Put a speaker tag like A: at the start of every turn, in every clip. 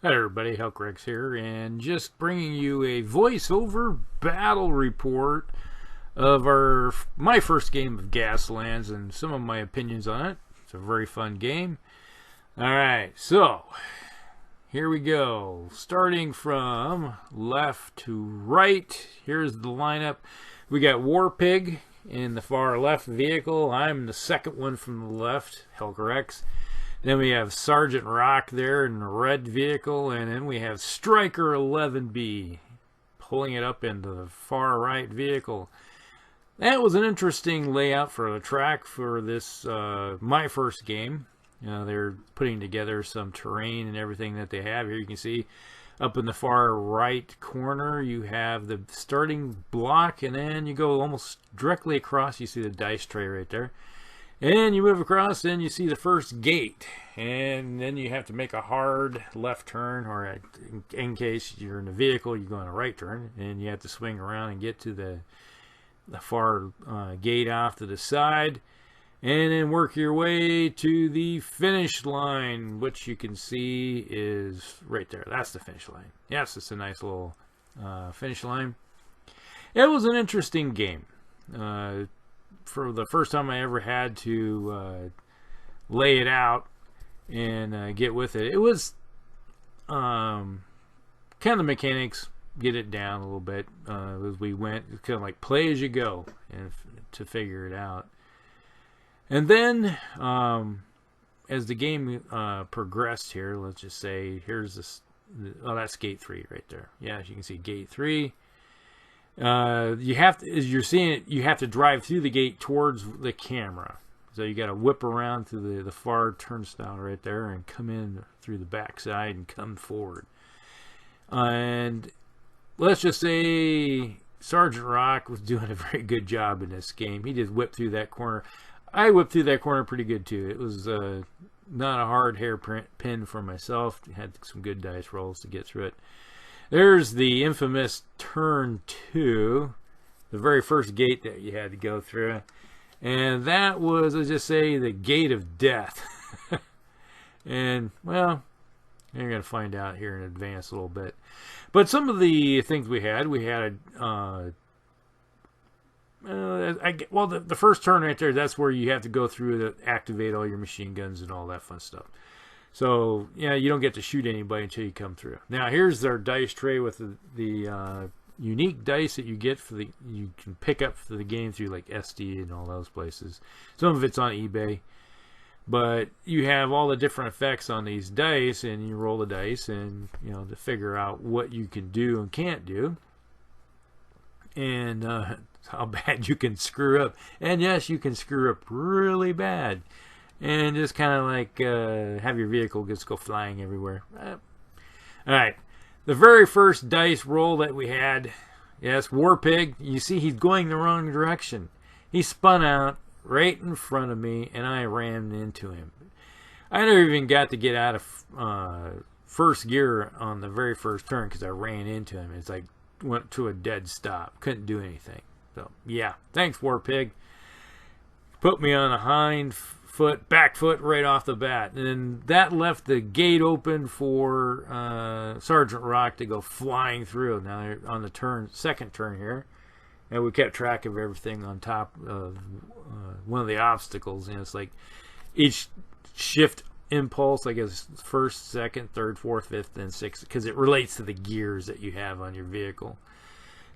A: Hi everybody, Helcrex here, and just bringing you a voiceover battle report of my first game of Gaslands and some of my opinions on it. It's a very fun game. Alright, so here we go. Starting from left to right, here's the lineup. We got Warpig in the far left vehicle. I'm the second one from the left, Helcrex. Then we have Sergeant Rock there in the red vehicle, and then we have Striker 11B pulling it up into the far right vehicle. That was an interesting layout for the track for this, my first game. They're putting together some terrain and everything that they have here. You can see up in the far right corner, you have the starting block, and then you go almost directly across. You see the dice tray right there. And you move across, and you see the first gate. And then you have to make a hard left turn, or in case you're in a vehicle, you go on a right turn. And you have to swing around and get to the far gate off to the side. And then work your way to the finish line, which you can see is right there. That's the finish line. Yes, it's a nice little finish line. It was an interesting game. For the first time I ever had to lay it out and get with it. It was kind of the mechanics, get it down a little bit as we went. It's kind of like play as you go and to figure it out. And then as the game progressed here, let's just say here's this. Oh, that's gate 3 right there. Yeah, as you can see, gate 3. You have to, as you're seeing it, you have to drive through the gate towards the camera. So you got to whip around through the far turnstile right there and come in through the backside and come forward. And let's just say Sergeant Rock was doing a very good job in this game. He just whipped through that corner. I whipped through that corner pretty good too. It was not a hard hairpin for myself. Had some good dice rolls to get through it. There's the infamous turn 2, the very first gate that you had to go through. And that was, let's just say, the gate of death. And, well, you're going to find out here in advance a little bit. But some of the things we had the first turn right there, that's where you have to go through to activate all your machine guns and all that fun stuff. So, yeah, you don't get to shoot anybody until you come through. Now, here's their dice tray with the unique dice that you get you can pick up for the game through like SD and all those places. Some of it's on eBay. But you have all the different effects on these dice, and you roll the dice and, to figure out what you can do and can't do. And how bad you can screw up. And yes, you can screw up really bad. And just kind of like have your vehicle just go flying everywhere. Alright. The very first dice roll that we had, yes, Warpig, you see he's going the wrong direction. He spun out right in front of me, and I ran into him. I never even got to get out of first gear on the very first turn because I ran into him. It's like went to a dead stop. Couldn't do anything. So, yeah. Thanks, Warpig. Put me on a back foot right off the bat. And that left the gate open for Sergeant Rock to go flying through. Now on the second turn here, and we kept track of everything on top of one of the obstacles. And it's like each shift impulse, I guess, first, second, third, fourth, fifth, and sixth, because it relates to the gears that you have on your vehicle.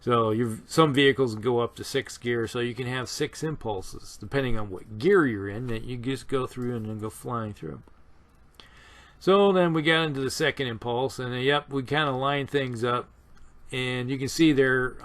A: So some vehicles go up to 6 gears, so you can have 6 impulses, depending on what gear you're in, that you just go through and then go flying through. So then we got into the second impulse, and yep, we kind of lined things up. And you can see there,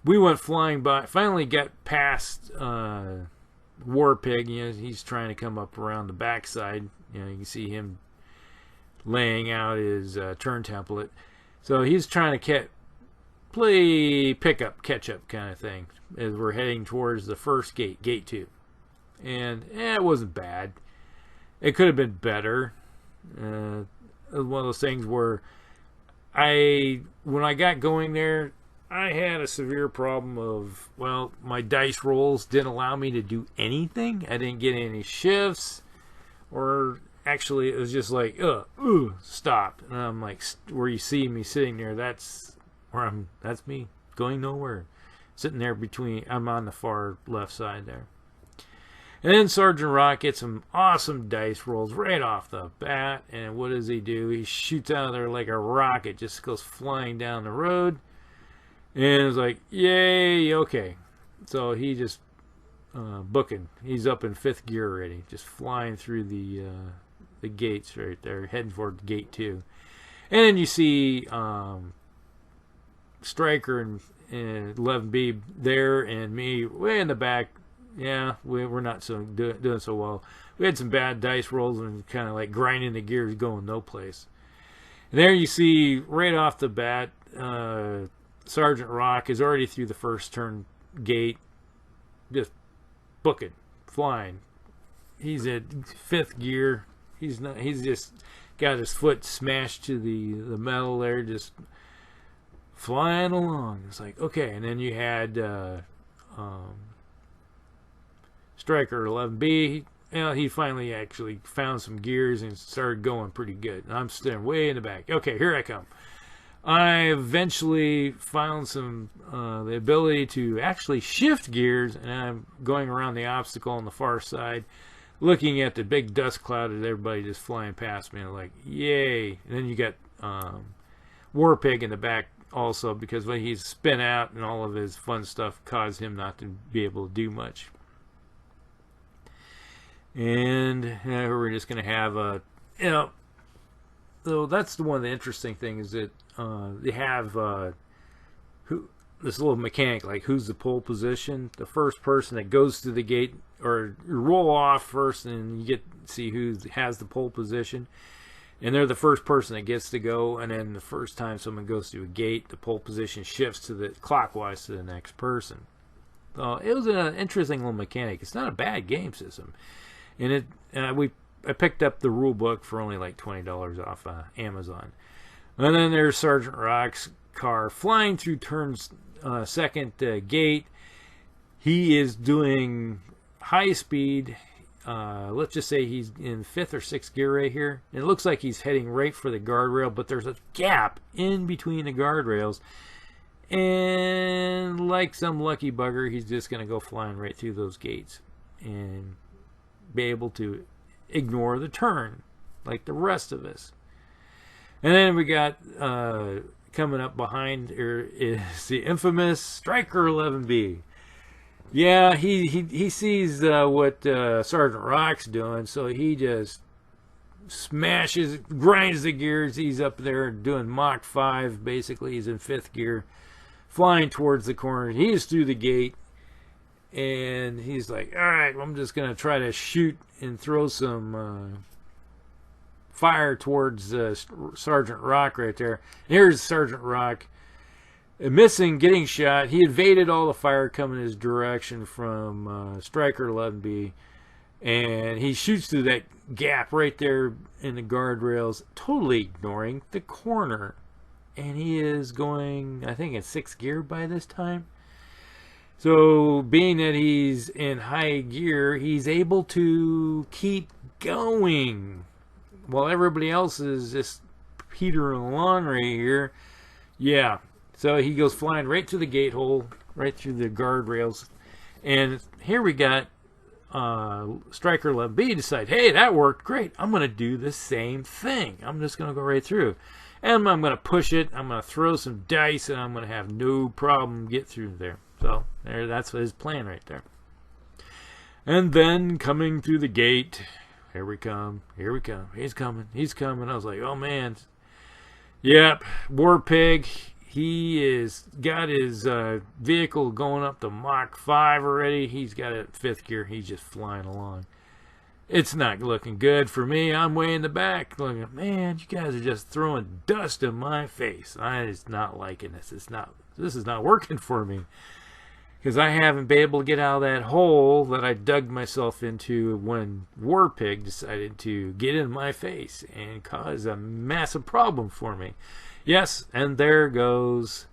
A: we went flying by, finally got past Warpig. He's trying to come up around the backside. You can see him laying out his turn template. So he's trying to play pickup, catch-up kind of thing as we're heading towards the first gate, gate 2. And it wasn't bad. It could have been better. It was one of those things where when I got going there, I had a severe problem of, well, my dice rolls didn't allow me to do anything. I didn't get any shifts or actually, it was just like, stop. And I'm like, where you see me sitting there, that's me going nowhere. Sitting there between, I'm on the far left side there. And then Sergeant Rock gets some awesome dice rolls right off the bat. And what does he do? He shoots out of there like a rocket, just goes flying down the road. And it's like, yay, okay. So he just booking. He's up in 5th gear already, just flying through the gates right there, heading for gate 2. And then you see Stryker and 11B there, and me way in the back. Yeah, we're not so doing so well. We had some bad dice rolls and kind of like grinding the gears, going no place. And there you see right off the bat, Sergeant Rock is already through the first turn gate, just booking, flying. He's at 5th gear. He's just got his foot smashed to the metal there, just flying along. It's like, okay. And then you had Stryker 11B. He finally actually found some gears and started going pretty good. And I'm standing way in the back. Okay, here I come. I eventually found some the ability to actually shift gears, and I'm going around the obstacle on the far side, looking at the big dust cloud of everybody just flying past me. I'm like, yay! And then you got War Pig in the back also, because when he's spin out and all of his fun stuff caused him not to be able to do much. And we're just going to have a, so that's the one of the interesting things, that they have this little mechanic, like who's the pole position. The first person that goes through the gate, or you roll off first, and you get to see who has the pole position, and they're the first person that gets to go. And then the first time someone goes through a gate, the pole position shifts to the clockwise to the next person. So it was an interesting little mechanic. It's not a bad game system. And I picked up the rule book for only like $20 off Amazon. And then there's Sergeant Rock's car flying through turns second gate. He is doing high speed. Let's just say he's in 5th or 6th gear right here. And it looks like he's heading right for the guardrail, but there's a gap in between the guardrails. And like some lucky bugger, he's just going to go flying right through those gates and be able to ignore the turn like the rest of us. And then we got coming up behind is the infamous Stryker 11B. Yeah, he sees what Sergeant Rock's doing, so he just grinds the gears. He's up there doing Mach 5, basically. He's in 5th gear, flying towards the corner. He's through the gate. And he's like, all right, I'm just going to try to shoot and throw some fire towards Sergeant Rock right there. Here's Sergeant Rock. Missing, getting shot. He evaded all the fire coming his direction from Stryker 11B. And he shoots through that gap right there in the guardrails, totally ignoring the corner. And he is going, I think, in 6th gear by this time. So, being that he's in high gear, he's able to keep going while everybody else is just petering along right here. Yeah, so he goes flying right through the gate hole, right through the guardrails. And here we got Stryker 11B decide, hey, that worked great. I'm going to do the same thing. I'm just going to go right through. And I'm going to push it. I'm going to throw some dice, and I'm going to have no problem get through there. So that's his plan right there. And then coming through the gate, here we come. He's coming. I was like, oh man. Yep, War Pig. He is got his vehicle going up to Mach 5 already. He's got it at 5th gear. He's just flying along. It's not looking good for me. I'm way in the back looking, man, you guys are just throwing dust in my face. I'm just not liking this. This is not working for me. Because I haven't been able to get out of that hole that I dug myself into when War Pig decided to get in my face and cause a massive problem for me. Yes, and there goes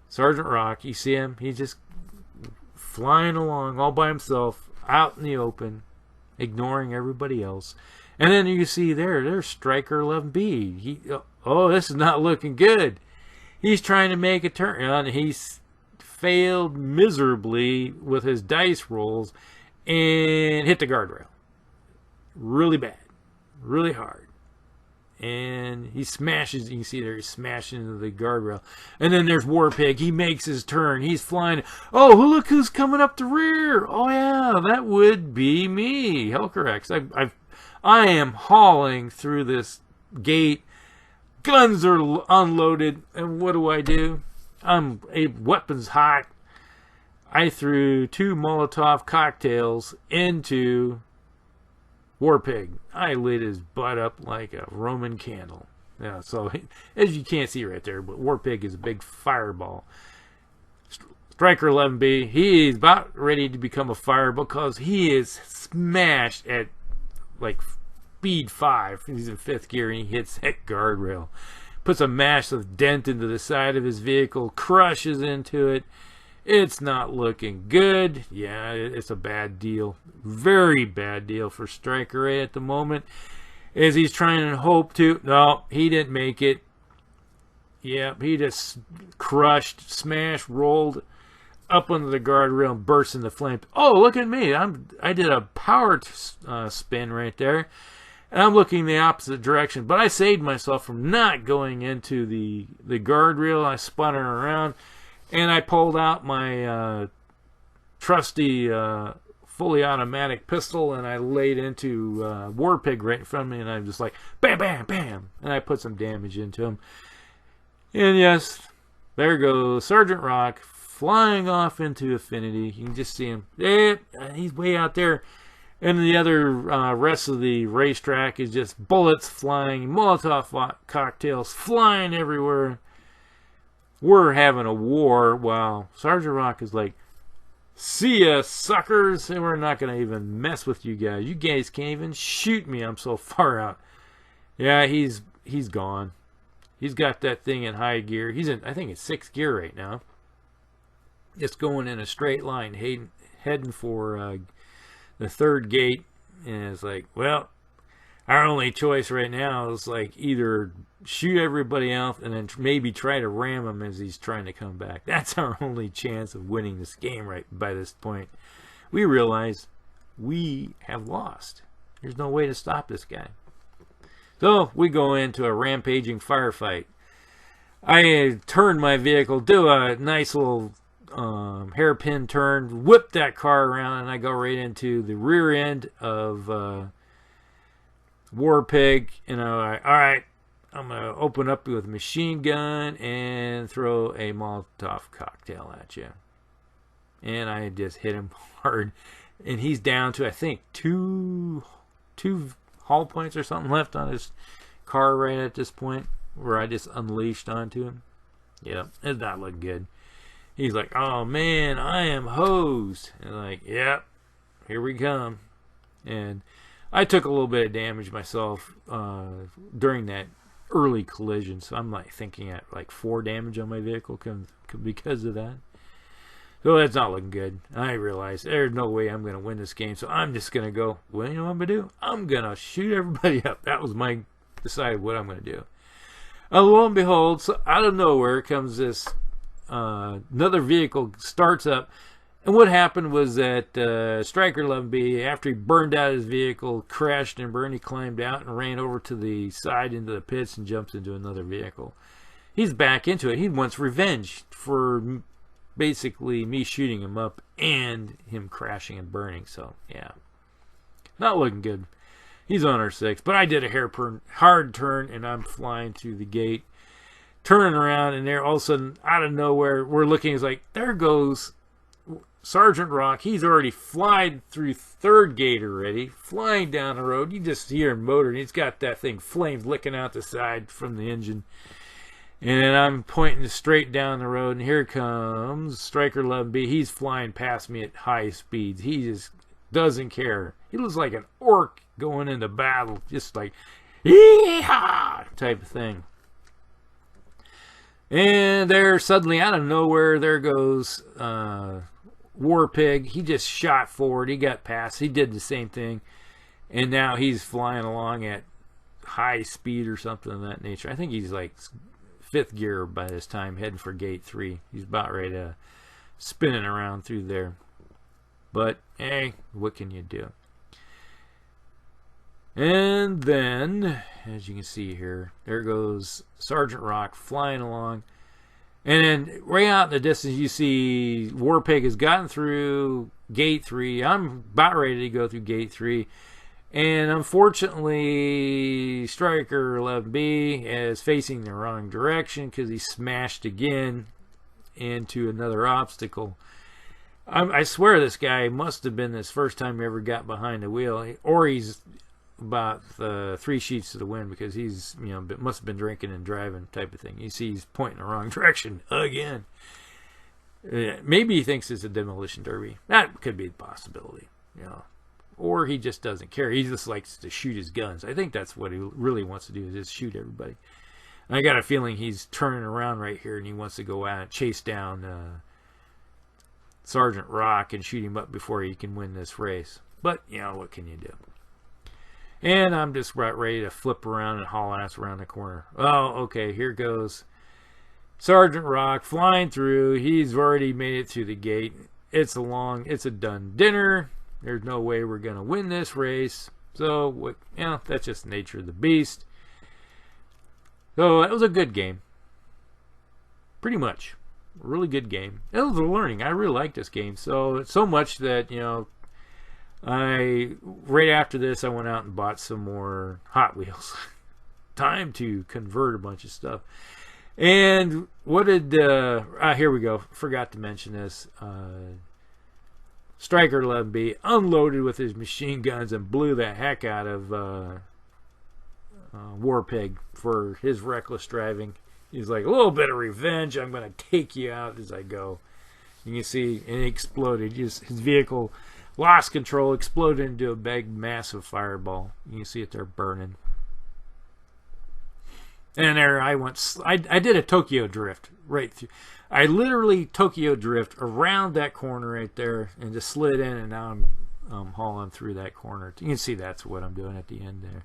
A: Sergeant Rock. You see him? He's just flying along all by himself out in the open. ignoring everybody else. And then you see there's Striker 11B. Oh, this is not looking good. He's trying to make a turn, and he's failed miserably with his dice rolls and hit the guardrail. Really bad. Really hard. And he smashes, you can see there, he's smashing into the guardrail. And then there's Warpig. He makes his turn. He's flying. Oh, look who's coming up the rear. Oh, yeah, that would be me. Hellcorrex. I am hauling through this gate. Guns are unloaded. And what do? Weapons hot. I threw 2 Molotov cocktails into Warpig. I lit his butt up like a Roman candle. Yeah, so as you can't see right there, but Warpig is a big fireball. Striker 11B, he's about ready to become a fireball because he is smashed at like speed 5. He's in 5th gear and he hits that guardrail. Puts a massive dent into the side of his vehicle, crushes into it. It's not looking good. Yeah, it's a bad deal. Very bad deal for Striker A at the moment. As he's trying to hope to... No, he didn't make it. Yep, he just crushed, smashed, rolled up under the guardrail and burst into flames. Oh, look at me. I did a power spin right there. And I'm looking the opposite direction. But I saved myself from not going into the guardrail. I spun her around. And I pulled out my trusty fully automatic pistol and I laid into Warpig right in front of me, and I'm just like, bam, bam, bam. And I put some damage into him. And yes, there goes Sergeant Rock flying off into Affinity. You can just see him. He's way out there. And the other rest of the racetrack is just bullets flying, Molotov cocktails flying everywhere. We're having a war while Sergeant Rock is like, see ya, suckers, and we're not going to even mess with you guys. You guys can't even shoot me. I'm so far out. Yeah, he's gone. He's got that thing in high gear. He's in, I think it's 6th gear right now. Just going in a straight line, heading for the 3rd gate. And it's like, well, our only choice right now is like either shoot everybody else and then maybe try to ram him as he's trying to come back. That's our only chance of winning this game right by this point. We realize we have lost. There's no way to stop this guy. So we go into a rampaging firefight. I turn my vehicle, do a nice little hairpin turn, whip that car around, and I go right into the rear end of Warpig. And I'm like, all right, I'm going to open up with a machine gun and throw a Molotov cocktail at you. And I just hit him hard. And he's down to, I think, two hull points or something left on his car right at this point, where I just unleashed onto him. Yep, it's not looking good. He's like, oh man, I am hosed. And I'm like, yep, here we come. And I took a little bit of damage myself during that early collision, so I'm like thinking at like 4 damage on my vehicle because of that. So that's not looking good. I realize there's no way I'm going to win this game, so I'm just going to go, well, you know what I'm going to do? I'm going to shoot everybody up. That was my decided what I'm going to do. And lo and behold, so out of nowhere comes this another vehicle starts up. And what happened was that Striker 11B, after he burned out his vehicle, crashed and burned, he climbed out and ran over to the side into the pits and jumps into another vehicle. He's back into it. He wants revenge for basically me shooting him up and him crashing and burning. So, yeah. Not looking good. He's on our 6. But I did a hard turn, and I'm flying through the gate. Turning around, and there all of a sudden, out of nowhere, we're looking, it's like, there goes Sergeant Rock. He's already flying through 3rd gate already, flying down the road. You just hear him motor, and he's got that thing flames licking out the side from the engine. And I'm pointing straight down the road, and here comes Striker 11B. He's flying past me at high speeds. He just doesn't care. He looks like an orc going into battle, just like, yee-haw type of thing. And there, suddenly, out of nowhere, there goes Warpig. He just shot forward. He got past. He did the same thing. and now he's flying along at high speed or something of that nature. I think he's like 5th gear by this time, heading for gate 3. He's about ready to spinning around through there. But hey, what can you do? And then, as you can see here, there goes Sergeant Rock flying along. And then way out in the distance, you see Warpig has gotten through gate 3. I'm about ready to go through gate 3. And unfortunately, Striker 11B is facing the wrong direction because he smashed again into another obstacle. I swear this guy must have been his first time he ever got behind the wheel, or he's about 3 sheets to the wind, because he's, you know, must have been drinking and driving type of thing. You see he's pointing the wrong direction again. Maybe he thinks it's a demolition derby. That could be a possibility, you know. Or he just doesn't care. He just likes to shoot his guns. I think that's what he really wants to do, is just shoot everybody. And I got a feeling he's turning around right here and he wants to go out and chase down Sergeant Rock and shoot him up before he can win this race. But, you know, what can you do? And I'm just about ready to flip around and haul ass around the corner. Oh, okay, here goes Sergeant Rock flying through. He's already made it through the gate. It's a done dinner. There's no way we're going to win this race. So, what, you know, that's just the nature of the beast. So, that was a good game. Pretty much. A really good game. It was a learning. I really liked this game. So much that, you know, right after this, I went out and bought some more Hot Wheels. Time to convert a bunch of stuff. And what did, here we go. Forgot to mention this. Striker 11B unloaded with his machine guns and blew the heck out of Warpig for his reckless driving. He's like, a little bit of revenge. I'm going to take you out as I go. You can see, and it exploded. His vehicle lost control, exploded into a big, massive fireball. You can see it there burning. And there I went. I did a Tokyo drift right through. I literally Tokyo drift around that corner right there and just slid in, and now I'm hauling through that corner. You can see that's what I'm doing at the end there.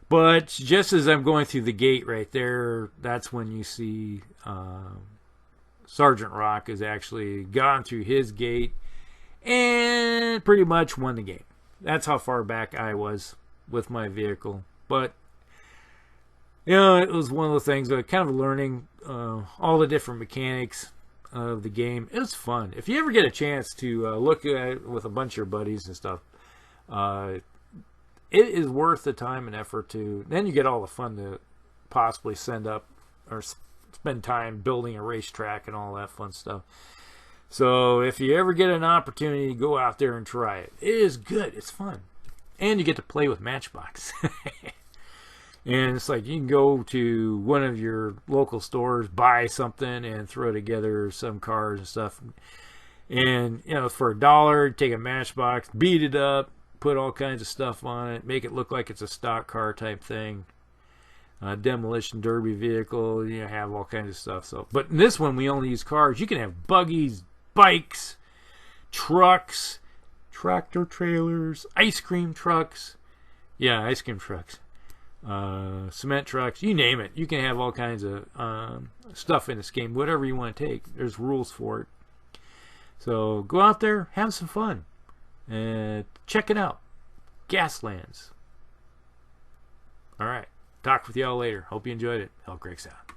A: But just as I'm going through the gate right there, that's when you see Sergeant Rock has actually gone through his gate and pretty much won the game. That's how far back I was with my vehicle. But, you know, it was one of the things, kind of learning all the different mechanics of the game. It was fun. If you ever get a chance to look at it with a bunch of your buddies and stuff, it is worth the time and effort to. Then you get all the fun to possibly send up or spend time building a racetrack and all that fun stuff. So if you ever get an opportunity, go out there and try it. It is good. It's fun. And you get to play with Matchbox. And it's like you can go to one of your local stores, buy something, and throw together some cars and stuff. And, you know, for $1, take a Matchbox, beat it up, put all kinds of stuff on it, make it look like it's a stock car type thing. Demolition derby vehicle, you know, have all kinds of stuff. So, but in this one, we only use cars. You can have buggies, bikes, trucks, tractor trailers, ice cream trucks. Yeah, ice cream trucks. Cement trucks, you name it. You can have all kinds of stuff in this game, whatever you want to take. There's rules for it. So go out there, have some fun, and check it out. Gaslands. All right, talk with y'all later. Hope you enjoyed it. Hell Griggs out.